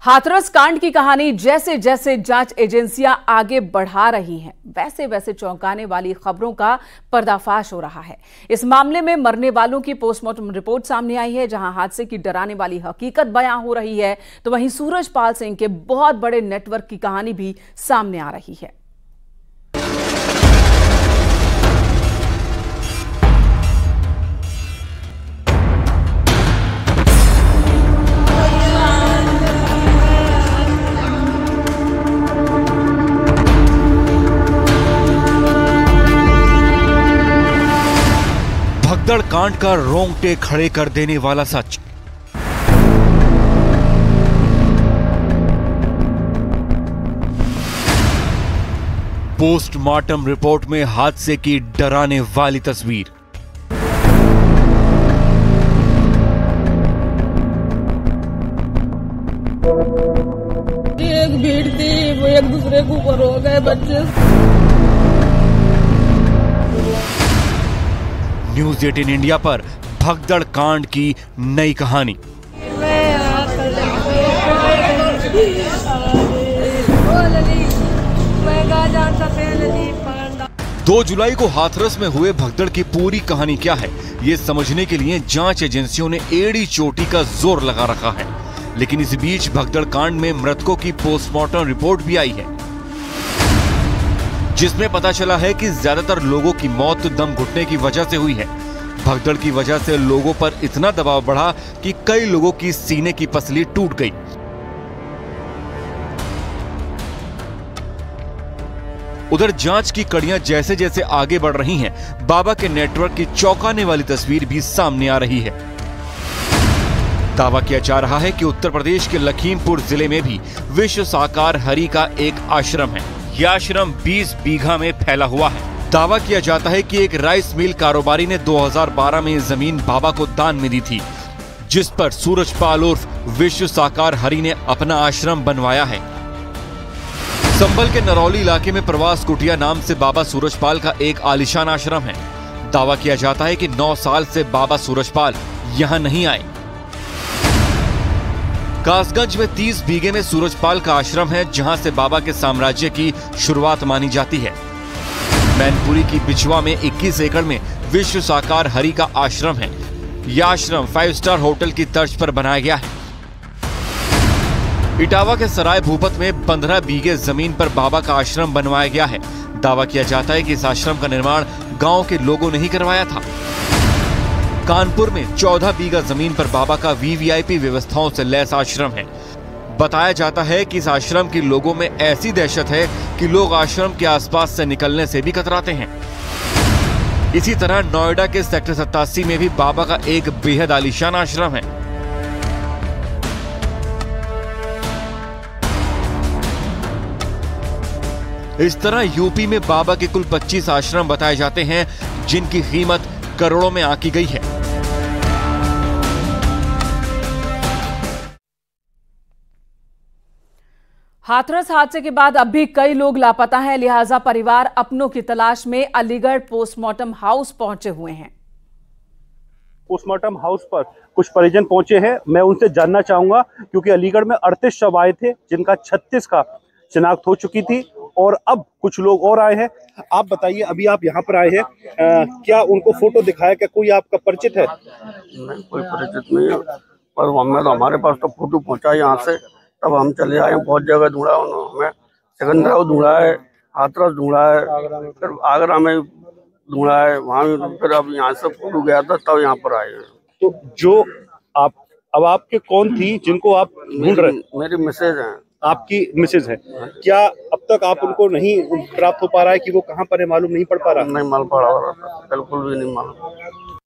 हाथरस कांड की कहानी जैसे जैसे जांच एजेंसियां आगे बढ़ा रही हैं, वैसे वैसे चौंकाने वाली खबरों का पर्दाफाश हो रहा है। इस मामले में मरने वालों की पोस्टमार्टम रिपोर्ट सामने आई है, जहां हादसे की डराने वाली हकीकत बयां हो रही है, तो वहीं सूरजपाल सिंह के बहुत बड़े नेटवर्क की कहानी भी सामने आ रही है। भगदड़ कांड का रोंगटे खड़े कर देने वाला सच। पोस्टमार्टम रिपोर्ट में हादसे की डराने वाली तस्वीर। एक भीड़ थी, वो एक दूसरे के ऊपर हो गए बच्चे। न्यूज 18 इंडिया पर भगदड़ कांड की नई कहानी। 2 जुलाई को हाथरस में हुए भगदड़ की पूरी कहानी क्या है, ये समझने के लिए जांच एजेंसियों ने एड़ी चोटी का जोर लगा रखा है। लेकिन इस बीच भगदड़ कांड में मृतकों की पोस्टमार्टम रिपोर्ट भी आई है, जिसमें पता चला है कि ज्यादातर लोगों की मौत दम घुटने की वजह से हुई है। भगदड़ की वजह से लोगों पर इतना दबाव बढ़ा कि कई लोगों की सीने की पसली टूट गई। उधर जांच की कड़ियां जैसे जैसे आगे बढ़ रही हैं, बाबा के नेटवर्क की चौंकाने वाली तस्वीर भी सामने आ रही है। दावा किया जा रहा है कि उत्तर प्रदेश के लखीमपुर जिले में भी विश्व साकार हरि का एक आश्रम है। यह आश्रम 20 बीघा में फैला हुआ है। दावा किया जाता है कि एक राइस मिल कारोबारी ने 2012 में जमीन बाबा को दान में दी थी, जिस पर सूरजपाल उर्फ विश्व साकार हरि ने अपना आश्रम बनवाया है। संभल के नरौली इलाके में प्रवास कुटिया नाम से बाबा सूरजपाल का एक आलीशान आश्रम है। दावा किया जाता है कि 9 साल से बाबा सूरजपाल यहाँ नहीं आए। कासगंज में 30 बीघे में सूरजपाल का आश्रम है, जहां से बाबा के साम्राज्य की शुरुआत मानी जाती है। मैनपुरी की बिचवा में 21 एकड़ में विश्व साकार हरि का आश्रम है। यह आश्रम 5 स्टार होटल की तर्ज पर बनाया गया है। इटावा के सराय भूपत में 15 बीघे जमीन पर बाबा का आश्रम बनवाया गया है। दावा किया जाता है कि इस आश्रम का निर्माण गांव के लोगों ने ही करवाया था। कानपुर में 14 बीघा जमीन पर बाबा का वीवीआईपी व्यवस्थाओं से लैस आश्रम है। बताया जाता है कि इस आश्रम के लोगों में ऐसी दहशत है कि लोग आश्रम के आसपास से निकलने से भी कतराते हैं। इसी तरह नोएडा के सेक्टर 87 में भी बाबा का एक बेहद आलीशान आश्रम है। इस तरह यूपी में बाबा के कुल 25 आश्रम बताए जाते हैं, जिनकी कीमत करोड़ों में आंकी गई है। हाथरस हादसे के बाद अब भी कई लोग लापता हैं, लिहाजा परिवार अपनों की तलाश में अलीगढ़ पोस्टमार्टम हाउस पहुंचे हुए हैं। पोस्टमार्टम हाउस पर कुछ परिजन पहुंचे हैं, मैं उनसे जानना चाहूंगा, क्योंकि अलीगढ़ में 38 शव आए थे, जिनका 36 का शिनाख्त हो चुकी थी और अब कुछ लोग और आए हैं। आप बताइए, अभी आप यहाँ पर आए हैं, क्या उनको फोटो दिखाया, क्या कोई आपका परिचित है? नहीं, कोई परिचित नहीं है, पर हमारे पास तो फोटो पहुंचा यहाँ से, तब हम चले आए। बहुत जगह ढूंढा उन्होंने, सिकंदराबाद ढूंढा है, हाथरस ढूंढा है, फिर आगरा में ढूंढा है, वहाँ भी। फिर अब यहाँ से फोटो गया था, तब यहाँ पर आए हैं। तो जो आप अब आपके कौन थी जिनको आप ढूंढ रहे? मेरी मिसेज है। आपकी मिसेज है? क्या अब तक आप उनको नहीं प्राप्त हो पा रहा है कि वो कहाँ पर है, मालूम नहीं पड़ पा रहा? नहीं मालूम पड़ा, बिल्कुल भी नहीं मालूम।